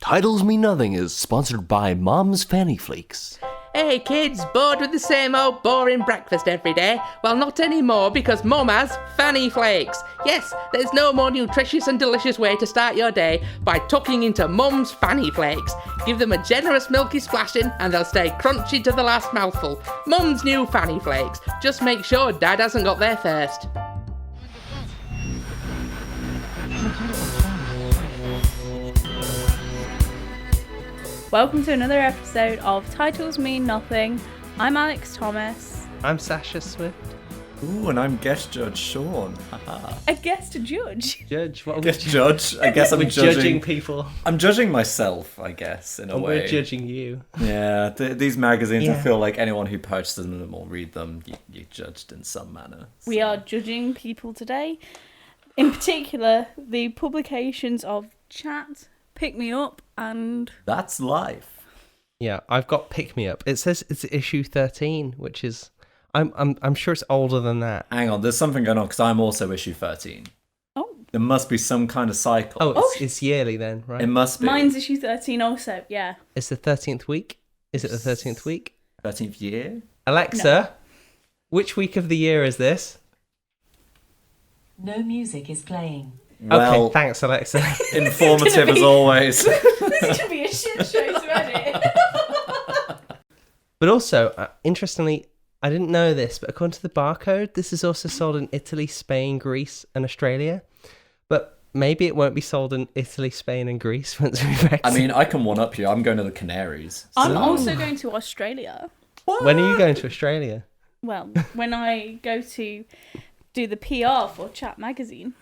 Titles Mean Nothing is sponsored by Mom's Fanny Flakes. Hey kids, bored with the same old boring breakfast every day? Well, not anymore, because Mum has Fanny Flakes. Yes, there's no more nutritious and delicious way to start your day by tucking into Mum's Fanny Flakes. Give them a generous milky splashing and they'll stay crunchy to the last mouthful. Mum's new Fanny Flakes. Just make sure Dad hasn't got there first. Welcome to another episode of Titles Mean Nothing. I'm Alex Thomas. I'm Sasha Swift. Ooh, and I'm guest judge Sean. Haha. A guest judge. Judge, what are Guest judge? I guess I'm We're judging judging people. I'm judging myself, I guess, in a And way. we're judging you. Yeah, these magazines, I Yeah. feel like anyone who purchases them or read them, you're judged in some manner. We are judging people today. In particular, the publications of Chat, Pick Me Up, and... That's life. Yeah, I've got Pick Me Up. It says it's issue 13, which is... I'm sure it's older than that. Hang on, there's something going on, because I'm also issue 13. Oh. There must be some kind of cycle. Oh, it's yearly then, right? It must be. Mine's issue 13 also, yeah. It's the 13th week? Is it the 13th week? 13th year? Alexa, which week of the year is this? No music is playing. Well, Okay, thanks, Alexa. informative as always. This should be a shit show to edit. But also, interestingly, I didn't know this, but according to the barcode, this is also sold in Italy, Spain, Greece, and Australia. But maybe it won't be sold in Italy, Spain, and Greece once we Brexit. I mean, I can one-up you. I'm going to the Canaries. I'm also going to Australia. When are you going to Australia? Well, when I go to do the PR for Chat magazine.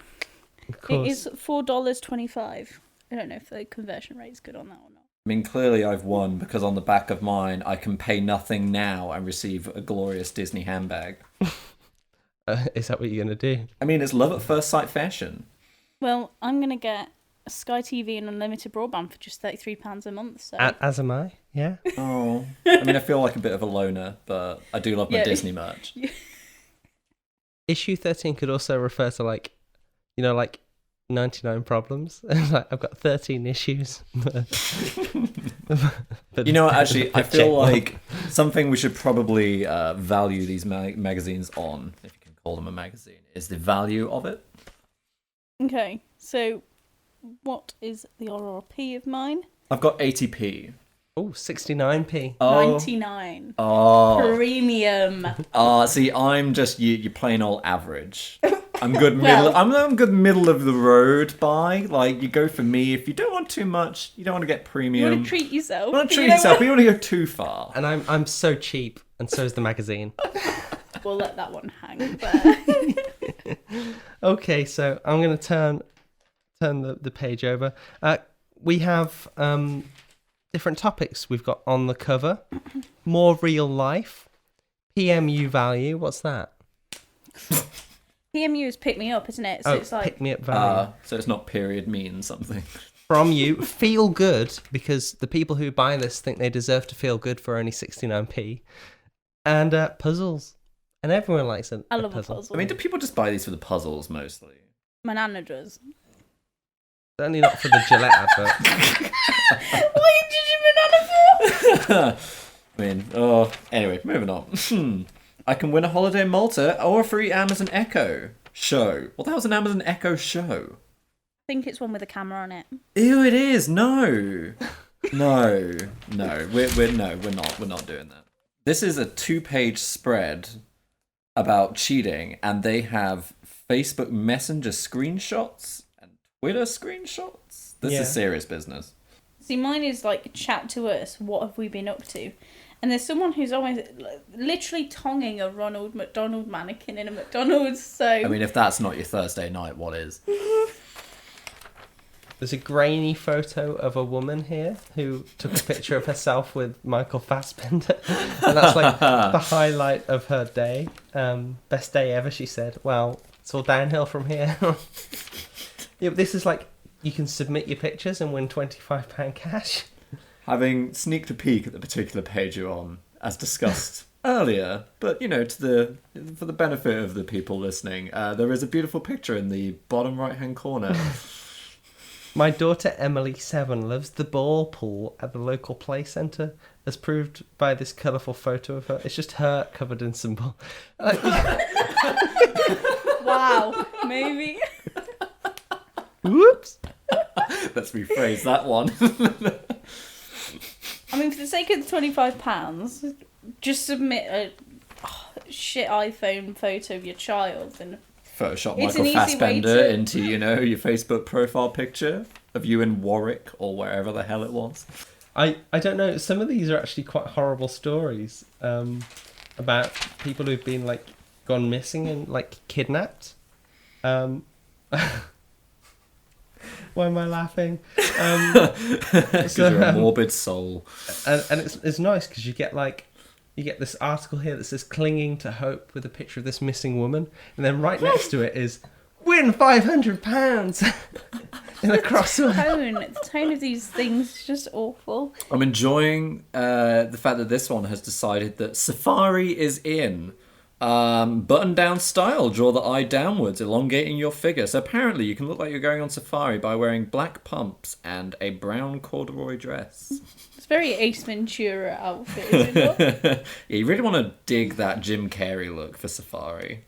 Of It course. is $4.25. I don't know if the conversion rate is good on that or not. I mean, clearly I've won because on the back of mine, I can pay nothing now and receive a glorious Disney handbag. Is that what you're going to do? I mean, it's love at first sight fashion. Well, I'm going to get Sky TV and unlimited broadband for just £33 a month. So As am I, yeah. Oh, I mean, I feel like a bit of a loner, but I do love my Yeah. Disney merch. Issue 13 could also refer to, like 99 problems. Like, I've got 13 issues. But You know what, actually, I feel check like something we should probably value these magazines on, if you can call them a magazine, is the value of it. Okay, so what is the RRP of mine? I've got 80p. Oh, 69p. Oh, 99. oh, Premium. see, I'm just you plain old average. I'm good middle. I'm good middle of the road buy. Like, you go for me if you don't want too much. You don't want to get You premium. want to treat yourself. You want to but treat you don't yourself, but you want to go too far. And I'm so cheap, and so is the magazine. We'll let that one hang. But... Okay, so I'm going to turn the page over. We have different topics we've got on the cover. More real life. PMU value. What's that? PMU is Pick Me Up, isn't it? So it's like... pick me up value. So it's not period means something. From you, feel good, because the people who buy this think they deserve to feel good for only 69p. And puzzles. And everyone likes I love a puzzle. I mean, do people just buy these for the puzzles mostly? My nana does. Certainly not for the Gillette advert. What did you do banana for? I mean, anyway, moving on. I can win a holiday in Malta or a free Amazon Echo show. What the hell's an Amazon Echo show? I think it's one with a camera on it. Ew, it is. No. No. We're not doing that. This is a 2-page spread about cheating, and they have Facebook Messenger screenshots and Twitter screenshots. This Yeah. is serious business. See, mine is like chat to us. What have we been up to? And there's someone who's always literally tonguing a Ronald McDonald mannequin in a McDonald's. So I mean, if that's not your Thursday night, what is? There's a grainy photo of a woman here who took a picture of herself with Michael Fassbender. And that's like the highlight of her day. Best day ever, she said. Well, it's all downhill from here. Yeah, but this is like, you can submit your pictures and win £25 cash. Having sneaked a peek at the particular page you're on, as discussed earlier, but for the benefit of the people listening, there is a beautiful picture in the bottom right-hand corner My daughter Emily, 7, loves the ball pool at the local play centre, as proved by this colourful photo of her. It's just her covered in some ball. Wow, maybe. Whoops. Let's rephrase that one. I mean, for the sake of the £25, just submit a shit iPhone photo of your child and Photoshop It's Michael an easy way Fassbender to- into, your Facebook profile picture of you in Warwick or wherever the hell it was. I don't know. Some of these are actually quite horrible stories about people who've been like gone missing and like kidnapped. Why am I laughing? Because you're a morbid soul. And it's nice because you get this article here that says clinging to hope with a picture of this missing woman, and then right next to it is win £500 in a crossword. the tone of these things is just awful. I'm enjoying the fact that this one has decided that Safari is in. Button down style, draw the eye downwards, elongating your figure. So apparently you can look like you're going on safari by wearing black pumps and a brown corduroy dress. It's very Ace Ventura outfit, is it not? Yeah, you really want to dig that Jim Carrey look for safari.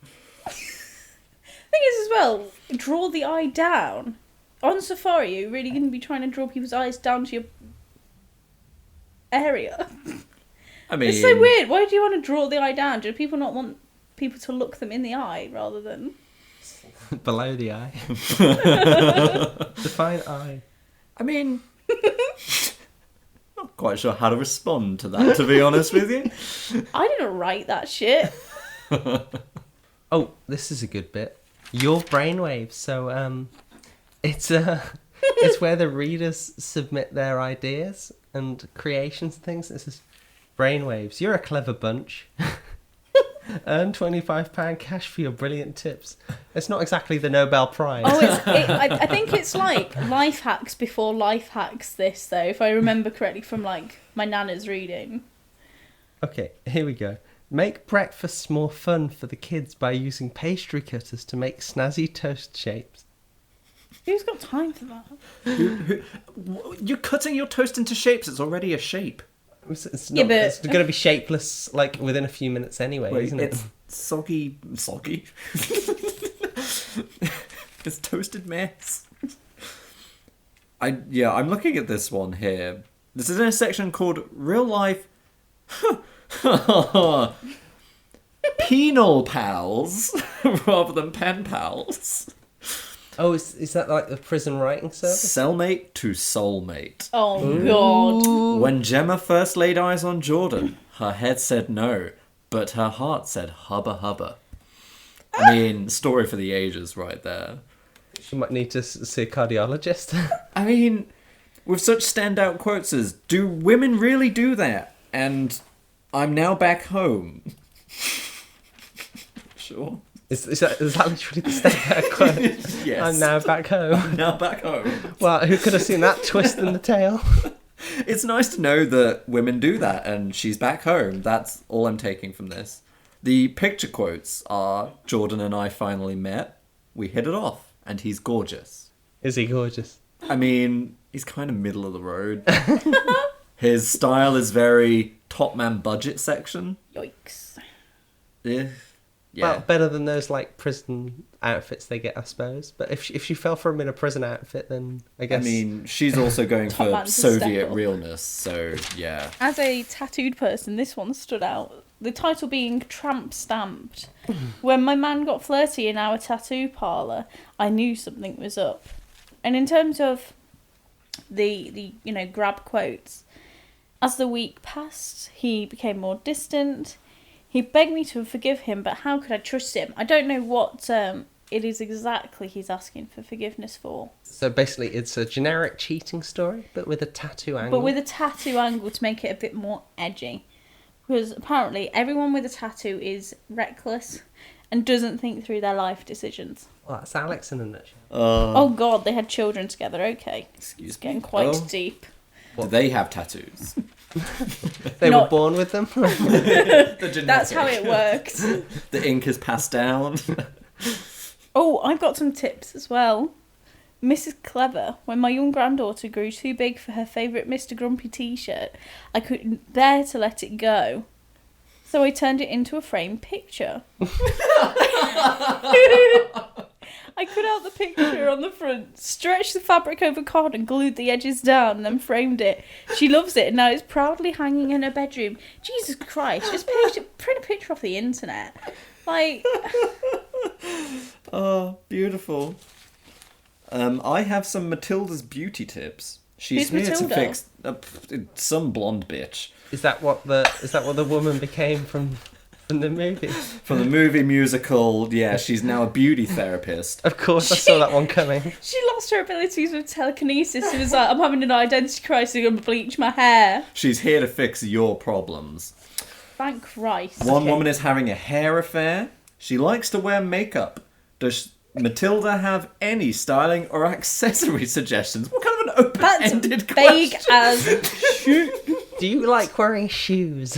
Thing is, as well, draw the eye down. On safari, you're really going to be trying to draw people's eyes down to your area. I mean, It's so weird. Why do you want to draw the eye down? Do people not want people to look them in the eye rather than... Below the eye. Define eye. I mean, not quite sure how to respond to that, to be honest with you. I didn't write that shit. Oh, this is a good bit. Your brainwaves. So it's it's where the readers submit their ideas and creations and things. It says brainwaves. You're a clever bunch. Earn £25 cash for your brilliant tips. It's not exactly the Nobel Prize. I think it's like life hacks before life hacks this, though, if I remember correctly from, like, my nana's reading. Okay, here we go. Make breakfasts more fun for the kids by using pastry cutters to make snazzy toast shapes. Who's got time for that? You're cutting your toast into shapes. It's already a shape. It's Yeah, not, but- it's going to be shapeless like within a few minutes anyway, Wait, isn't it? it's soggy. It's toasted mess. I'm looking at this one here. This is in a section called Real Life Penal Pals rather than Pen Pals. Oh, is that like the prison writing service? Cellmate to soulmate. Oh, God. When Gemma first laid eyes on Jordan, her head said no, but her heart said hubba hubba. I mean, story for the ages right there. She might need to see a cardiologist. I mean, with such standout quotes as, do women really do that? And I'm now back home. Sure. Is that literally the standout quote? Yes. I'm now back home. Now back home. Well, who could have seen that twist in the tail? It's nice to know that women do that and she's back home. That's all I'm taking from this. The picture quotes are, Jordan and I finally met, we hit it off, and he's gorgeous. Is he gorgeous? I mean, he's kind of middle of the road. His style is very top man budget section. Yikes. Yeah. Well, better than those like prison outfits they get, I suppose. But if she fell for him in a prison outfit, then I guess. I mean, she's also going Top for man to Soviet step up. realness, so yeah. As a tattooed person, this one stood out. The title being Tramp Stamped. When my man got flirty in our tattoo parlour, I knew something was up. And in terms of the grab quotes, as the week passed, he became more distant. He begged me to forgive him, but how could I trust him? I don't know what it is exactly he's asking for forgiveness for. So basically, it's a generic cheating story, but with a tattoo angle. But with a tattoo angle to make it a bit more edgy. Because apparently everyone with a tattoo is reckless and doesn't think through their life decisions. Well, that's Alex in a nutshell. Oh God, they had children together. Okay, Excuse it's me. getting quite Oh. deep. Do they have tattoos? They were Not- born with them. That's how it worked. The ink is passed down. Oh, I've got some tips as well. Mrs. Clever, when my young granddaughter grew too big for her favourite Mr. Grumpy t-shirt, I couldn't bear to let it go. So I turned it into a framed picture. I cut out the picture on the front, stretched the fabric over card and glued the edges down and then framed it. She loves it and now it's proudly hanging in her bedroom. Jesus Christ, just print a picture off the internet. Like... Oh, beautiful. I have some Matilda's beauty tips. She's Who's here Matilda? to fix some blonde bitch Is that what the woman became from the movie? from the movie musical. Yeah, she's now a beauty therapist. Of course, I saw that one coming. She lost her abilities with telekinesis. She was like, I'm having an identity crisis, I'm going to bleach my hair. She's here to fix your problems. Thank Christ. One woman is having a hair affair. She likes to wear makeup. Does Matilda have any styling or accessory suggestions? What kind of an open-ended That's vague question? as... Do you like wearing shoes?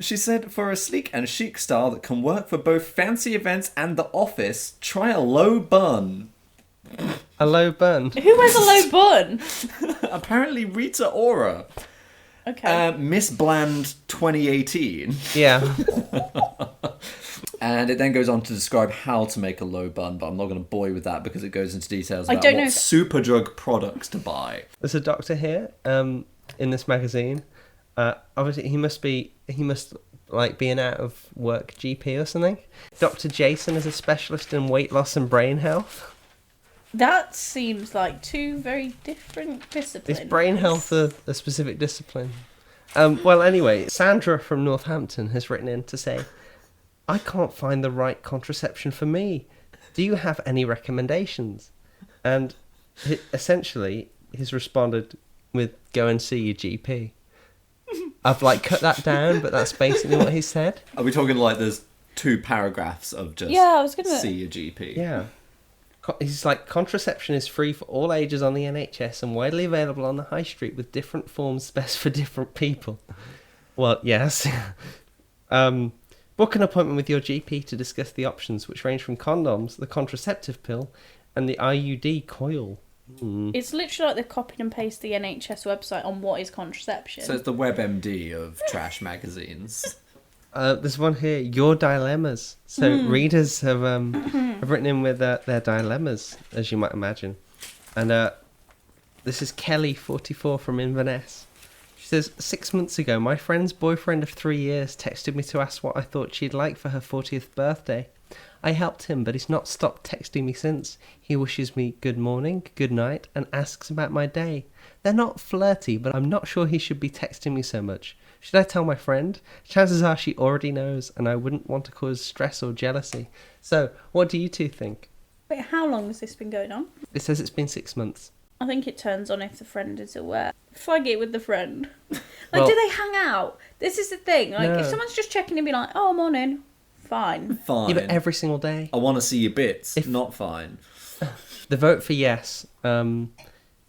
She said, for a sleek and chic style that can work for both fancy events and the office, try a low bun. A low bun. Who wears a low bun? Apparently Rita Ora. Okay. Miss Bland 2018. Yeah. And it then goes on to describe how to make a low bun, but I'm not going to bore you with that because it goes into details I about don't what know if- Superdrug products to buy. There's a doctor here in this magazine. Obviously, he must like be an out of work GP or something. Dr. Jason is a specialist in weight loss and brain health. That seems like two very different disciplines. Is brain health a specific discipline? Well, anyway, Sandra from Northampton has written in to say, I can't find the right contraception for me. Do you have any recommendations? And essentially, he's responded with, go and see your GP. I've cut that down, but that's basically what he said. Are we talking like there's 2 paragraphs of just Yeah, I was gonna... see your GP? Yeah. He's like, contraception is free for all ages on the NHS and widely available on the high street with different forms best for different people. Well, yes. Book an appointment with your GP to discuss the options, which range from condoms, the contraceptive pill, and the IUD coil. It's literally like they've copied and pasted the NHS website on what is contraception. So it's the WebMD of trash magazines. There's one here, your dilemmas. So readers have written in with their dilemmas, as you might imagine. And this is Kelly, 44, from Inverness. She says, 6 months ago, my friend's boyfriend of 3 years texted me to ask what I thought she'd like for her 40th birthday. I helped him, but he's not stopped texting me since. He wishes me good morning, good night, and asks about my day. They're not flirty, but I'm not sure he should be texting me so much. Should I tell my friend? Chances are she already knows, and I wouldn't want to cause stress or jealousy. So, what do you two think? Wait, how long has this been going on? It says it's been 6 months. I think it turns on if the friend is aware. Flag it with the friend. Well- do they hang out? This is the thing. No. If someone's just checking and be like, oh, morning, fine. Fine. Yeah, but every single day. I want to see your bits. Not fine. The vote for yes.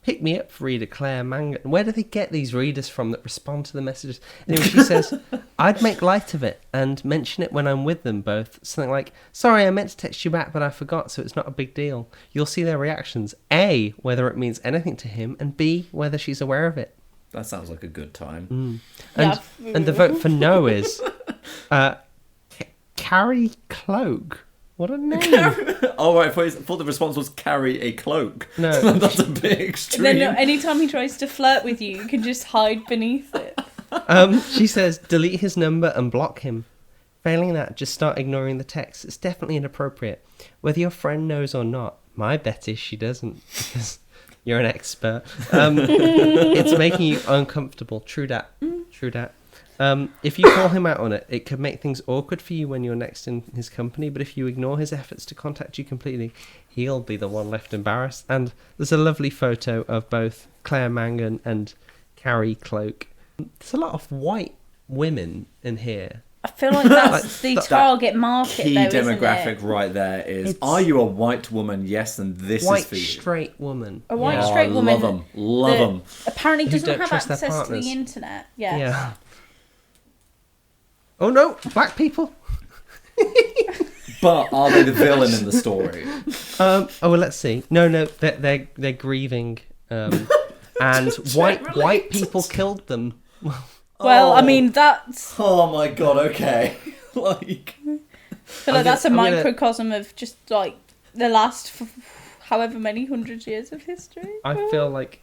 Pick me up reader Claire Mangan. Where do they get these readers from that respond to the messages? Anyway, she says, I'd make light of it and mention it when I'm with them both. Something like, sorry, I meant to text you back, but I forgot, so it's not a big deal. You'll see their reactions. A, whether it means anything to him, and B, whether she's aware of it. That sounds like a good time. And the vote for no is Carrie Cloak. What a name. Oh, right. I thought the response was carry a cloak. No. That's a bit extreme. Then anytime he tries to flirt with you, you can just hide beneath it. She says, delete his number and block him. Failing that, just start ignoring the text. It's definitely inappropriate. Whether your friend knows or not, my bet is she doesn't, because you're an expert. It's making you uncomfortable. True dat. True dat. If you call him out on it, it could make things awkward for you when you're next in his company, but if you ignore his efforts to contact you completely, he'll be the one left embarrassed. And there's a lovely photo of both Claire Mangan and Carrie Cloak. There's a lot of white women in here. I feel like that's the target market, Key though, demographic isn't it? right there is, It's- are you a white woman? Yes, and this White is for you. straight woman. A white Oh, straight woman love them. Love that them. apparently Who doesn't don't have trust their access to partners. the internet. Yeah. Yeah. Oh no, black people. But are they the villain in the story? Oh well, let's see. No, they're grieving, and white people killed them. Well, I mean, that's... Oh my god, okay. Like... I feel like that's a I'm gonna- microcosm of just, like, the last however many hundred years of history. I feel like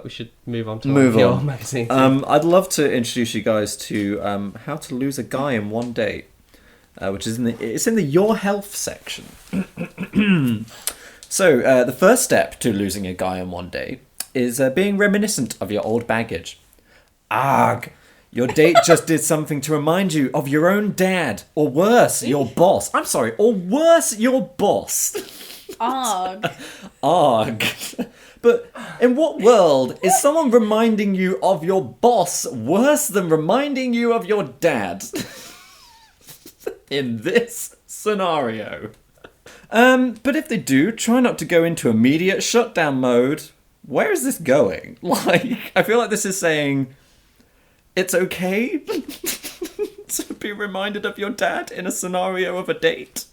we should move on to Move your on. magazine. I'd love to introduce you guys to How to Lose a Guy in One Day, which is in the Your Health section. So, the first step to losing a guy in one day is being reminiscent of your old baggage. Arg! Your date just did something to remind you of your own dad, or worse, your boss. I'm sorry, or worse, your boss. Arg. Arg. But in what world is someone reminding you of your boss worse than reminding you of your dad? In this scenario. But if they do, try not to go into immediate shutdown mode. Where is this going? Like, I feel like this is saying it's okay to be reminded of your dad in a scenario of a date.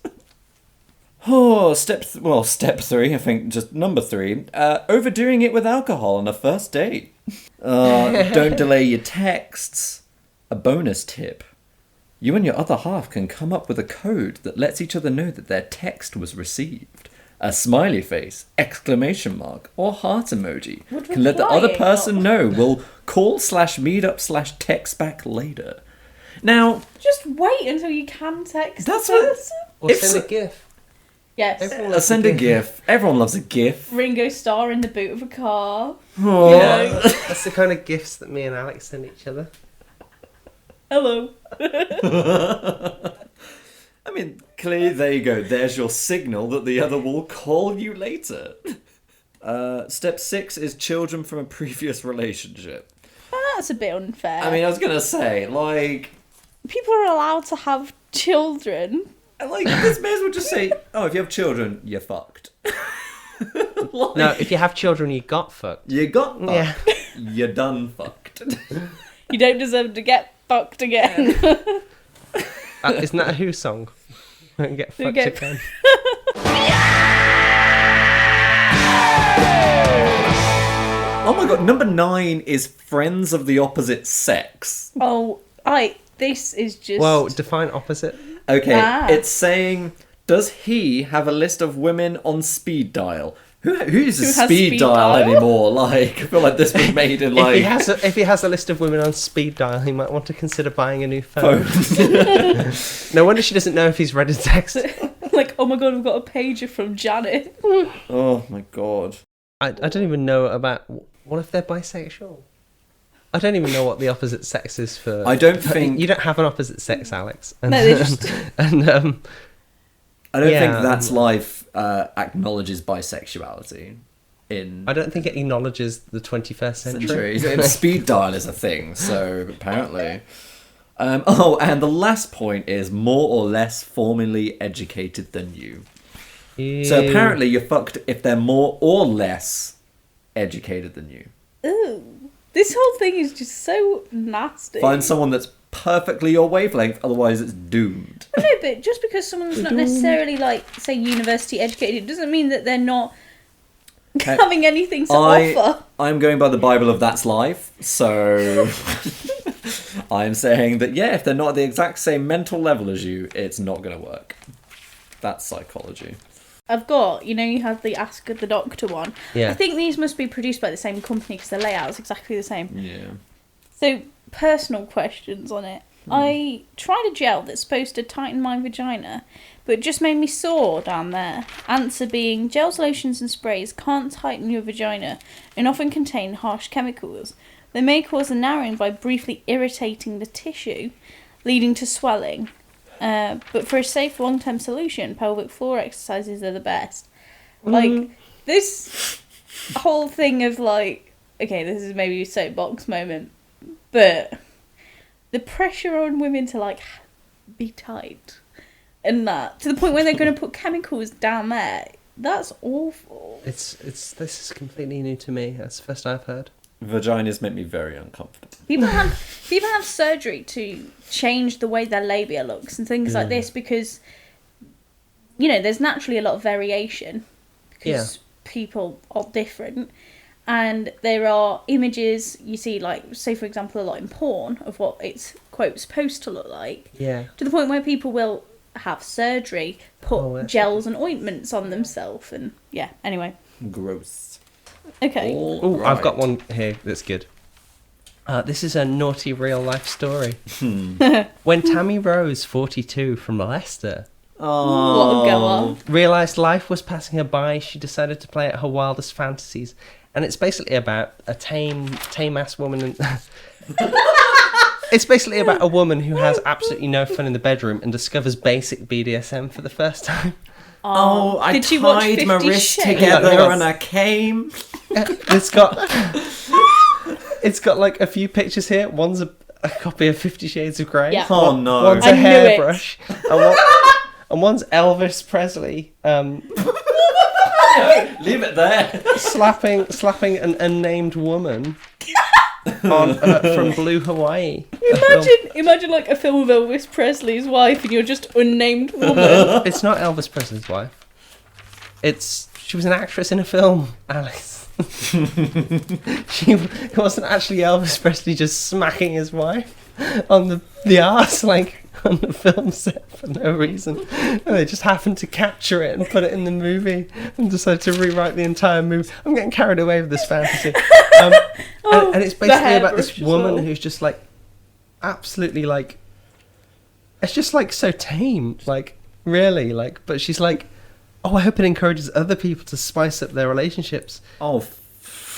Oh, step 3, I think, just number 3. Overdoing it with alcohol on a first date. Don't delay your texts. A bonus tip. You and your other half can come up with a code that lets each other know that their text was received. A smiley face, exclamation mark, or heart emoji can let the other person know. We'll call/meet up/text back later. Now, Just wait until you can text That's the what- person. or if send so- a GIF. Yes. Everyone loves send a GIF. Everyone loves a GIF. Ringo Starr in the boot of a car. Oh. You know, That's the kind of gifts that me and Alex send each other. hello. I mean, clearly, there you go. There's your signal that the other will call you later. Step 6 is children from a previous relationship. That's a bit unfair. I mean, I was going to say, like... people are allowed to have children. Like, this may as well just say, oh, if you have children, you're fucked. Like, No, if you have children, you got fucked. you got fucked. Yeah. You're done fucked. You don't deserve to get fucked again. Isn't that a Who song? Get fucked get- again. Oh my god, number 9 is friends of the opposite sex. Oh, this is just... Well, define opposite. Okay, Ah. it's saying, does he have a list of women on speed dial? Who uses has speed speed dial dial? anymore? Like, I feel like this was made in like... If he has a list of women on speed dial, he might want to consider buying a new phone. No wonder she doesn't know if he's read a text. like, oh my god, I've got a pager from Janet. Oh my god. I don't even know about... What if they're bisexual? I don't even know what the opposite sex is for... I don't think... You don't have an opposite sex, Alex. And, No, they just... and I don't Yeah, think That's Life acknowledges bisexuality in I don't think it acknowledges the 21st century. century. Speed dial is a thing, so apparently. And the last point is more or less formally educated than you. So apparently you're fucked if they're more or less educated than you. Ooh. This whole thing is just so nasty. Find someone that's perfectly your wavelength, otherwise it's doomed. No, but just because someone's not necessarily, like, say, university educated, doesn't mean that they're not having anything to offer. I'm going by the Bible of That's Life, so I'm saying that, yeah, if they're not at the exact same mental level as you, it's not going to work. That's psychology. I've got, you have the Ask the Doctor one. Yeah. I think these must be produced by the same company because the layout is exactly the same. Yeah. So, personal questions on it. I tried a gel that's supposed to tighten my vagina, but it just made me sore down there. Answer being, gels, lotions and sprays can't tighten your vagina and often contain harsh chemicals. They may cause a narrowing by briefly irritating the tissue, leading to swelling. But for a safe long-term solution, pelvic floor exercises are the best. Like, this whole thing of, like... Okay, this is maybe a soapbox moment, but the pressure on women to, like, be tight and that, to the point where they're going to put chemicals down there, that's awful. This is completely new to me. That's the first I've heard. Vaginas make me very uncomfortable. People have surgery to change the way their labia looks and things like this because, there's naturally a lot of variation because people are different. And there are images you see, like, say, for example, a lot in porn of what it's, quote, supposed to look like. Yeah. To the point where people will have surgery, put gels and ointments on themselves. And, anyway. Gross. Okay. Oh, Right. I've got one here that's good. This is a naughty real-life story. When Tammy Rose, 42, from Leicester, What a goer. realised life was passing her by, she decided to play out her wildest fantasies. And it's basically about a tame-ass woman. And it's basically about a woman who has absolutely no fun in the bedroom and discovers basic BDSM for the first time. Oh, I Did you watch tied my 50 wrists Shades? together Yeah, and I came. It's got like a few pictures here. One's a copy of 50 Shades of Grey. Yeah. Oh no. One's I a knew hairbrush. And one's Elvis Presley Leave it there. slapping an unnamed woman on from Blue Hawaii. Imagine like a film of Elvis Presley's wife and you're just unnamed woman. It's not Elvis Presley's wife. She was an actress in a film, Alice. It wasn't actually Elvis Presley just smacking his wife on the arse like on the film set for no reason. And they just happened to capture it and put it in the movie and decided to rewrite the entire movie. I'm getting carried away with this fantasy. And it's basically about this woman who's just like absolutely like, it's just like so tame, like really, like, but she's like, oh, I hope it encourages other people to spice up their relationships. Oh,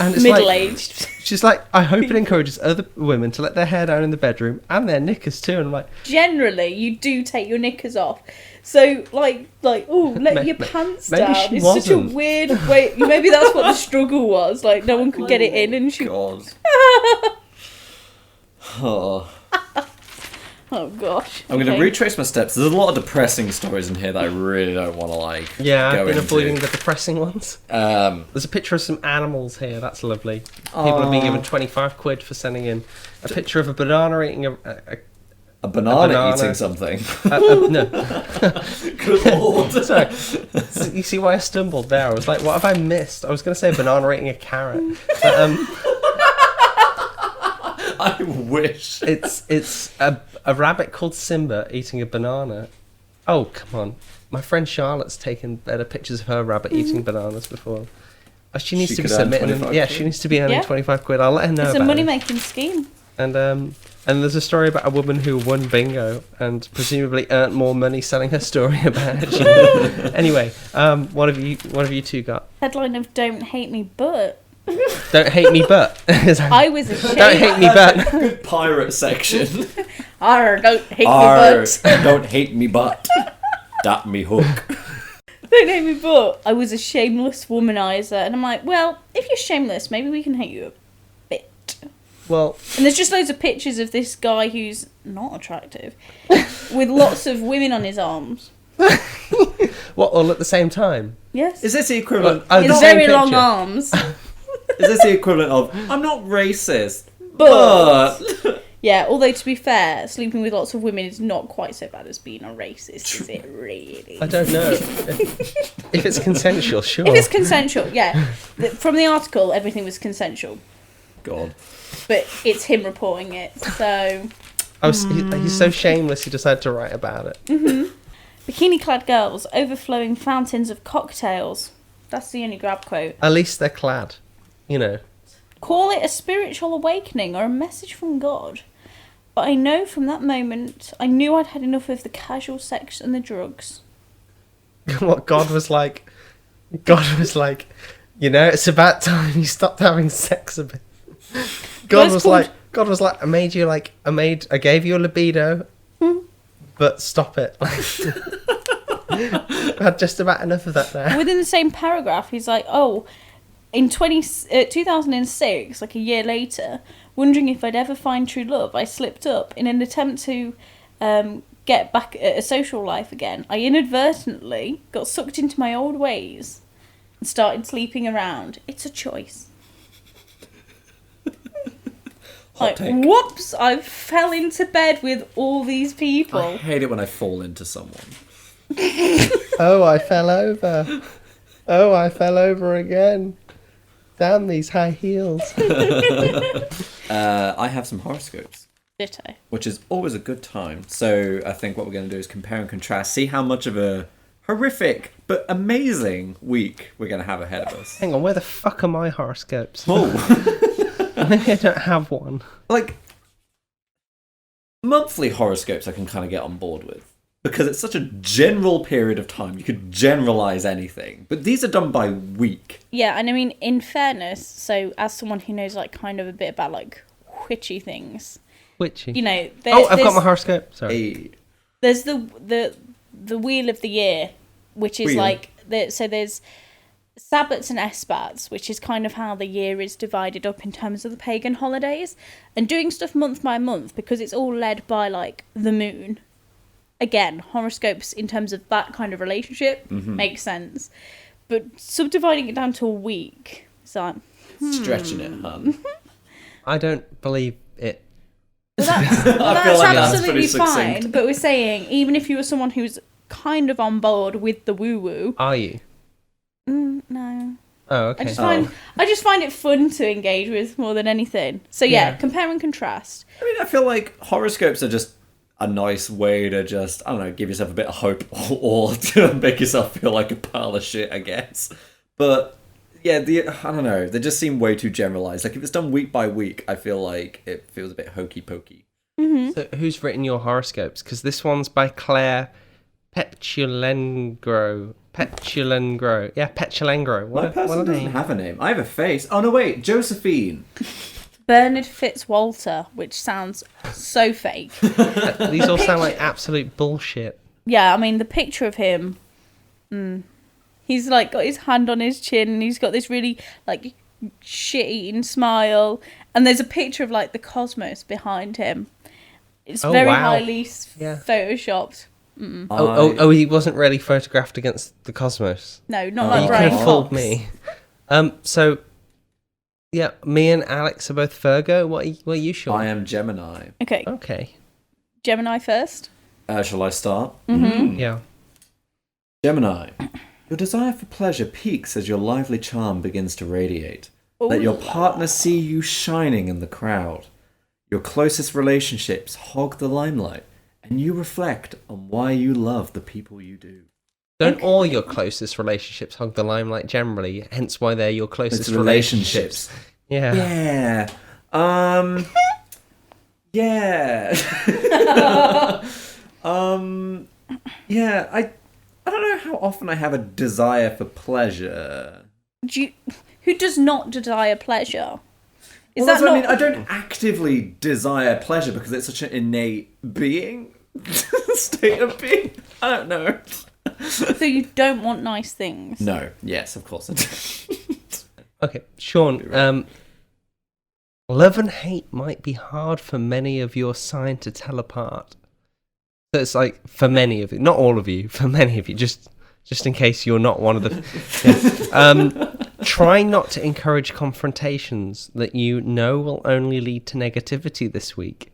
And it's Middle-aged. like, she's like, I hope it encourages other women to let their hair down in the bedroom and their knickers too. And I'm like, Generally, you do take your knickers off. So, like, oh, let your pants maybe down. she It's such a wasn't. weird way. Maybe that's what the struggle was. Like, no one could get it in, and she. God. Oh. Oh gosh. I'm going to Okay. retrace my steps. There's a lot of depressing stories in here that I really don't want to like. yeah, go I've been into. avoiding the depressing ones. There's a picture of some animals here. That's lovely. People have been given 25 quid for sending in a picture of a banana eating a banana banana. eating something. no. Good lord. Sorry. So you see why I stumbled there? I was like, what have I missed? I was going to say banana eating a carrot. But, I wish. it's a rabbit called Simba eating a banana. Oh, come on. My friend Charlotte's taken better pictures of her rabbit eating bananas before. Oh, she needs She to be could earn submitting. 25 Yeah, quid. she needs to be earning Yeah. 25 quid. I'll let her know It's a about money it. making scheme. And there's a story about a woman who won bingo and presumably earned more money selling her story about it. Anyway, what have you two got? Headline of Don't Hate Me But. Don't hate me, but I was ashamed. don't hate me, but Good pirate section. Arr, don't hate Arr, me but. don't hate me but. Dat me hook. Don't hate me but. I was a shameless womanizer. And I'm like, well, if you're shameless, maybe we can hate you a bit. well, And there's just loads of pictures of this guy who's not attractive with lots of women on his arms. what all at the same time? Yes. Is this the equivalent? Oh, His the same very long picture. arms. Is this the equivalent of? I'm not racist, But but. yeah, although to be fair, sleeping with lots of women is not quite so bad as being a racist, is it really? I don't know. If it's consensual, sure. If it's consensual, yeah. From the article, everything was consensual. God. But it's him reporting it, so... He's so shameless he decided to write about it. Bikini-clad girls, overflowing fountains of cocktails. That's the only grab quote. At least they're clad, you know. Call it a spiritual awakening or a message from God. But I know from that moment, I knew I'd had enough of the casual sex and the drugs. What God was like, you know, it's about time you stopped having sex a bit. God it's was called- like, I gave you a libido, but stop it. I had just about enough of that now. Within the same paragraph, he's like, oh, in 2006, like a year later, wondering if I'd ever find true love, I slipped up in an attempt to get back at a social life again. I inadvertently got sucked into my old ways and started sleeping around. It's a choice. Like, take. whoops, I fell into bed with all these I people. hate it when I fall into someone. Oh, I fell over. Oh, I fell over again. Damn these high heels. I have some horoscopes, Ditto. which is always a good time. So I think what we're going to do is compare and contrast, see how much of a horrific but amazing week we're going to have ahead of us. Hang on, where the fuck are my horoscopes? Oh, Maybe I don't have one. like monthly horoscopes I can kind of get on board with. Because it's such a general period of time. You could generalize anything. But these are done by week. Yeah, and I mean, in fairness, so as someone who knows, like, kind of a bit about, like, witchy things, Witchy. you know... Oh, I've got my horoscope. Sorry. Hey. There's the Wheel of the Year, which is Wheel. like... So there's Sabbats and Esbats, which is kind of how the year is divided up in terms of the pagan holidays. And doing stuff month by month, because it's all led by, like, the moon... Again, horoscopes in terms of that kind of relationship makes sense. But subdividing it down to a week, it's like... Stretching it, hun. I don't believe it. Well, that's feel like that's absolutely pretty succinct. fine. But we're saying, even if you were someone who's kind of on board with the woo-woo... Are you? No. Oh, okay. I just find it fun to engage with more than anything. So yeah, Yeah. compare and contrast. I mean, I feel like horoscopes are just a nice way to just, I don't know, give yourself a bit of hope or to make yourself feel like a pile of shit, I guess. But yeah, I don't know, they just seem way too generalized. Like if it's done week by week, I feel like it feels a bit hokey pokey. So who's written your horoscopes? Because this one's by Claire Petulengro. Yeah, Petulengro. My What person a doesn't name. have a name. I have a face. Oh no, wait, Josephine. Bernard Fitzwalter, which sounds so fake. These all sound like absolute bullshit. Yeah, I mean, the picture of him, he's like got his hand on his chin and he's got this really like shit-eating smile. And there's a picture of like the cosmos behind him. It's Oh, very wow. highly Yeah. photoshopped. Oh, he wasn't really photographed against the cosmos. No, not Oh. like You Brian could have fooled Cox. me. So, yeah, me and Alex are both Virgo. What are you sure? I am Gemini. Okay, Okay. Gemini first. Shall I start? Yeah. Gemini. Your desire for pleasure peaks as your lively charm begins to radiate. Let your partner see you shining in the crowd. Your closest relationships hog the limelight, and you reflect on why you love the people you do. Don't all your closest relationships hog the limelight generally? Hence why they're your closest It's relationships. Yeah. Yeah. Yeah. Yeah, I don't know how often I have a desire for pleasure. Who does not desire pleasure? Is Well, that that's what not? I mean. I don't actively desire pleasure because it's such an innate being, state of being. I don't know. So you don't want nice things? No. Yes, of course I do. Okay, Sean. Love and hate might be hard for many of your sign to tell apart. So it's like for many of you, not all of you, for many of you, just in case you're not one of the. Yeah. Try not to encourage confrontations that you know will only lead to negativity this week.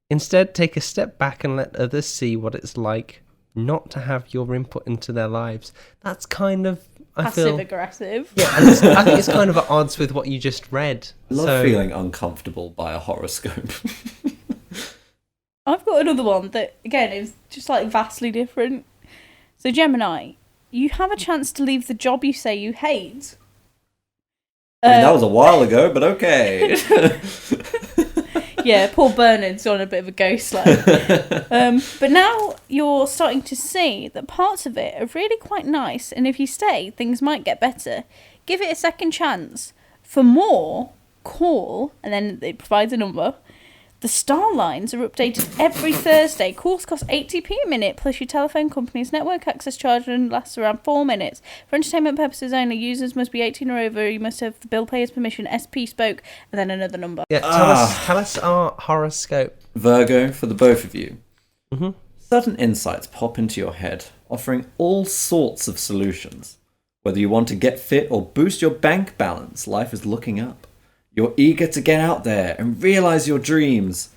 Instead, take a step back and let others see what it's like not to have your input into their lives. That's kind of, I Passive feel. aggressive. Yeah, and I think it's kind of at odds with what you just read. I love So- feeling uncomfortable by a horoscope. I've got another one that again is just like vastly different. So Gemini, you have a chance to leave the job you say you hate. I mean, that was a while ago, but okay. Yeah, poor Bernard's on a bit of a go slow. But now you're starting to see that parts of it are really quite nice, and if you stay, things might get better. Give it a second chance. For more, call, and then it provides a number. The star lines are updated every Thursday. Calls cost 80p a minute, plus your telephone company's network access charge and lasts around 4 minutes. For entertainment purposes only, users must be 18 or over. You must have the bill payer's permission. SP spoke, and then another number. Yeah, tell us our horoscope. Virgo, for the both of you. Mm-hmm. Sudden insights pop into your head, offering all sorts of solutions. Whether you want to get fit or boost your bank balance, life is looking up. You're eager to get out there and realize your dreams.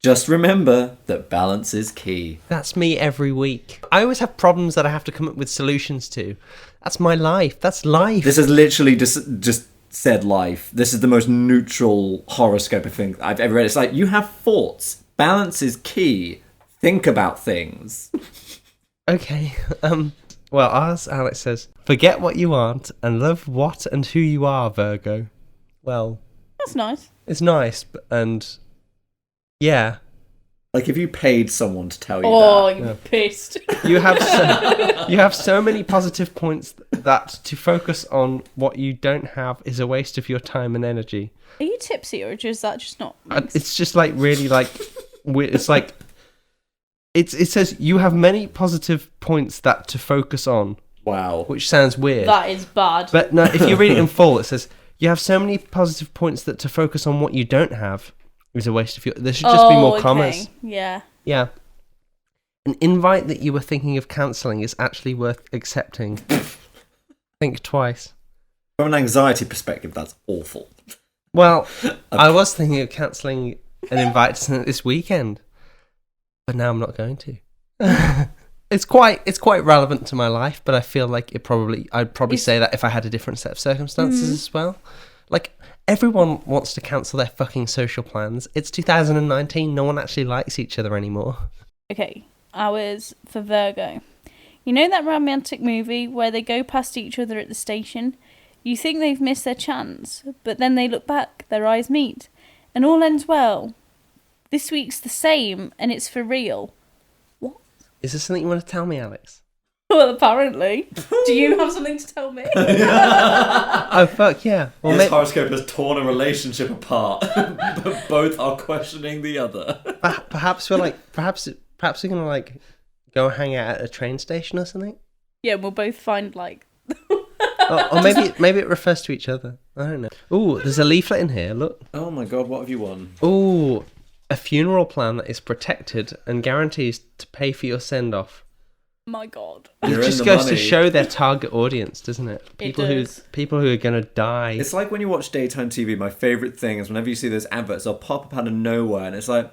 Just remember that balance is key. That's me every week. I always have problems that I have to come up with solutions to. That's my life. That's life. This is literally just said life. This is the most neutral horoscope thing I've ever read. It's like, you have thoughts. Balance is key. Think about things. Okay. Well, as Alex says, forget what you aren't and love what and who you are, Virgo. Well, That's nice. it's nice, and yeah, Like, if you paid someone to tell you Oh, that. you're pissed. you have so many positive points that to focus on what you don't have is a waste of your time and energy. Are you tipsy or is that just not? It's just like really like it's like it says you have many positive points that to focus on, Wow. which sounds weird. That is bad. But no, if you read it in full, it says you have so many positive points that to focus on what you don't have is a waste of your. There should just be more commas. Yeah. Yeah. An invite that you were thinking of cancelling is actually worth accepting. Think twice. From an anxiety perspective, that's awful. Well, I was thinking of cancelling an invite to something this weekend, but now I'm not going to. It's quite relevant to my life, but I feel like I'd probably say that if I had a different set of circumstances as well. Like, everyone wants to cancel their fucking social plans. It's 2019. No one actually likes each other anymore. Okay, ours for Virgo. You know that romantic movie where they go past each other at the station? You think they've missed their chance, but then they look back, their eyes meet, and all ends well. This week's the same, and it's for real. What? Is this something you want to tell me, Alex? Well, apparently. Do you have something to tell me? Oh, fuck, yeah. Well, This horoscope has torn a relationship apart, but both are questioning the other. perhaps we're gonna like go hang out at a train station or something. Yeah, we'll both find like. Or maybe it refers to each other. I don't know. Ooh, there's a leaflet in here. Look. Oh my god, what have you won? Ooh, a funeral plan that is protected and guarantees to pay for your send off. My God. It You're just in the goes to money. show their target audience, doesn't it? People does. who are gonna die. It's like when you watch daytime TV, my favourite thing is whenever you see those adverts, they'll pop up out of nowhere and it's like,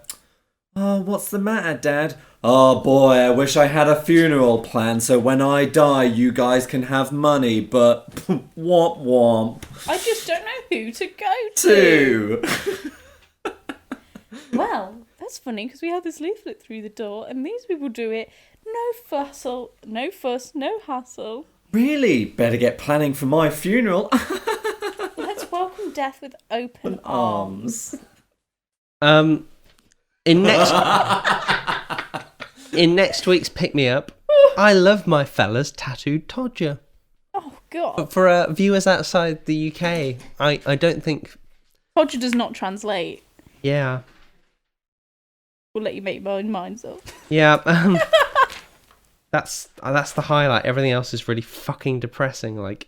oh, what's the matter, Dad? Oh boy, I wish I had a funeral plan so when I die you guys can have money, but womp womp. I just don't know who to go Two. Well, that's funny because we had this leaflet through the door and these people do it. No fuss, no hassle. Really? Better get planning for my funeral. Let's welcome death with open arms. In next week's Pick Me Up, I love my fella's tattooed todger. Oh, God. But for viewers outside the UK, I don't think. Podger does not translate. Yeah. We'll let you make your own minds up. Yeah. That's the highlight. Everything else is really fucking depressing. Like,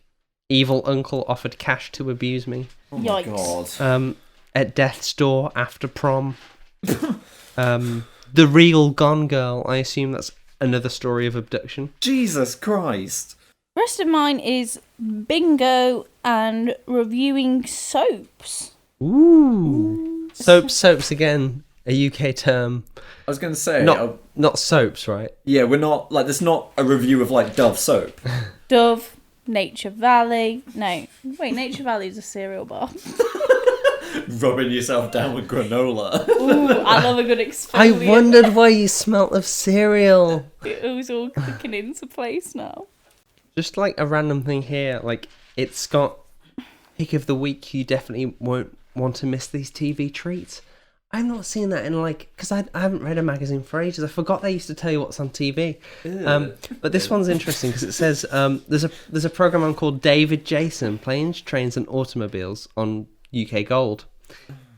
evil uncle offered cash to abuse me. Oh my Yikes. god. At death's door after prom. The real Gone Girl. I assume that's another story of abduction. Jesus Christ. The rest of mine is bingo and reviewing soaps. Ooh. Soaps again. A UK term. I was going to say... Not soaps, right? yeah, we're not... Like, there's not a review of, like, Dove soap. Dove, Nature Valley. No, wait, Nature Valley is a cereal bar. Rubbing yourself down with granola. Ooh, I love a good I exfoliant. wondered why you smelt of cereal. It was all clicking into place now. Just like a random thing here, like it's got pick of the week. You definitely won't want to miss these TV treats. I've not seen that in because I haven't read a magazine for ages. I forgot they used to tell you what's on TV. But this one's interesting because it says there's a program on called David Jason Planes, Trains and Automobiles on UK Gold,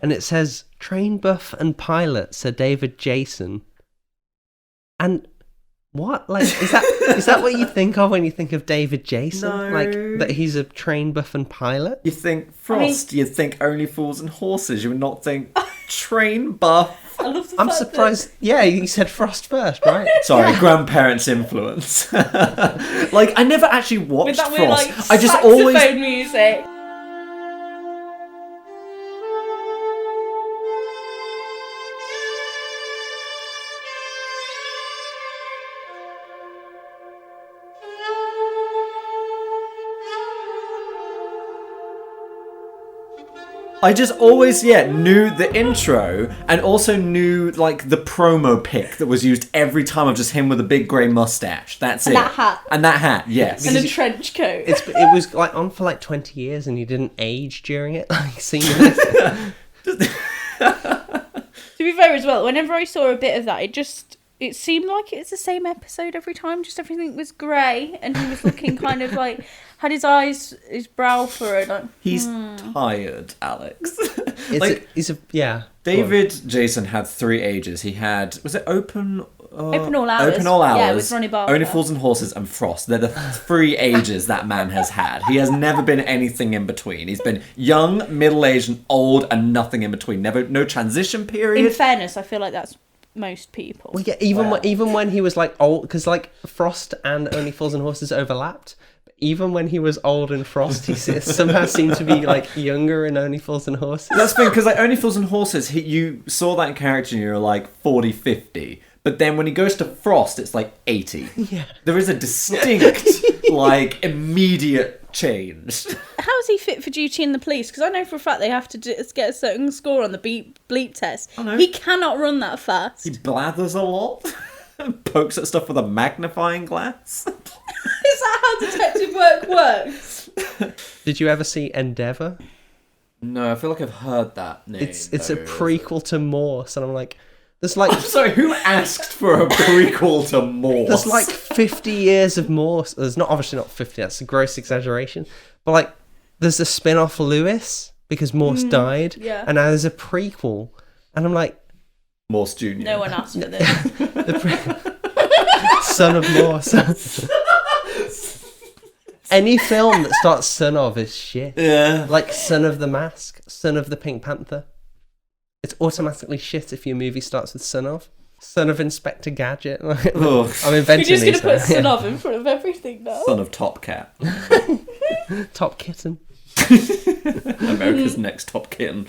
and it says train buff and pilot Sir David Jason. And what is that what you think of when you think of David Jason? No. Like that he's a train buff and pilot? You think Frost, you'd think Only Fools and Horses, you would not think train buff. I love the I'm fact surprised. Yeah, you said Frost first, right? Sorry, grandparents' influence. Like, I never actually watched with that Frost. weird, like, I just saxophone always... music. I just always, knew the intro and also knew, like, the promo pic that was used every time of just him with a big grey mustache. That's it. that hat. And that hat, yes. And a trench coat. It was like on for like 20 years and you didn't age during it. Like seeing it. To be fair as well, whenever I saw a bit of that, it seemed like it's the same episode every time. Just everything was grey, and he was looking kind of like had his brow furrowed. Like, He's tired, Alex. Yeah. David Jason had 3 ages. He had, was it Open All Hours? Open All Hours. Yeah, with Ronnie Barker. Only Fools and Horses and Frost. They're the 3 ages that man has had. He has never been anything in between. He's been young, middle-aged, and old, and nothing in between. No transition period. In fairness, I feel like that's most people. Well, yeah, even when he was like old, because like Frost and Only Fools and Horses overlapped. But even when he was old in Frost, he somehow seemed to be like younger in Only Fools and Horses. That's the thing, because like Only Fools and Horses, you saw that character and you were like 40, 50. But then when he goes to Frost, it's like 80. Yeah. There is a distinct, like, immediate change. How is he fit for duty in the police? Because I know for a fact they have to get a certain score on the bleep test. I know. He cannot run that fast. He blathers a lot. Pokes at stuff with a magnifying glass. Is that how detective work works? Did you ever see Endeavour? No, I feel like I've heard that name. It's a prequel to Morse, and I'm like, there's like sorry, who asked for a prequel to Morse? there's like 50 years of Morse. There's obviously not 50. That's a gross exaggeration. But like, there's a spin-off Lewis because Morse died, yeah. and now there's a prequel, and I'm like, Morse Jr. No one asked for this. Son of Morse. Any film that starts son of is shit. Yeah. Like Son of the Mask, Son of the Pink Panther. It's automatically shit if your movie starts with son of. Son of Inspector Gadget. I'm inventing You're just going these to put now. son of in front of everything now. Son of Top Cat. Top Kitten. America's Next Top Kitten.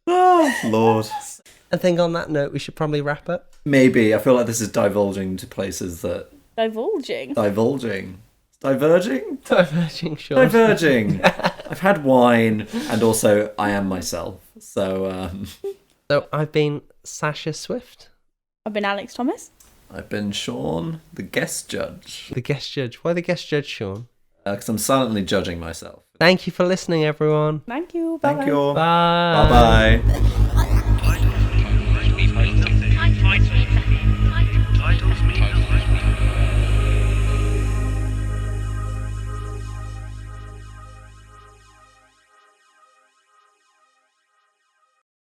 Oh, Lord. I think on that note, we should probably wrap up. Maybe. I feel like this is divulging to places that... Divulging. Diverging? Diverging, sure. Diverging. I've had wine, and also I am myself. So, So I've been Sasha Swift. I've been Alex Thomas. I've been Sean, the guest judge. The guest judge. Why the guest judge, Sean? Because I'm silently judging myself. Thank you for listening, everyone. Thank you. Bye. Thank you all. Bye. Bye-bye.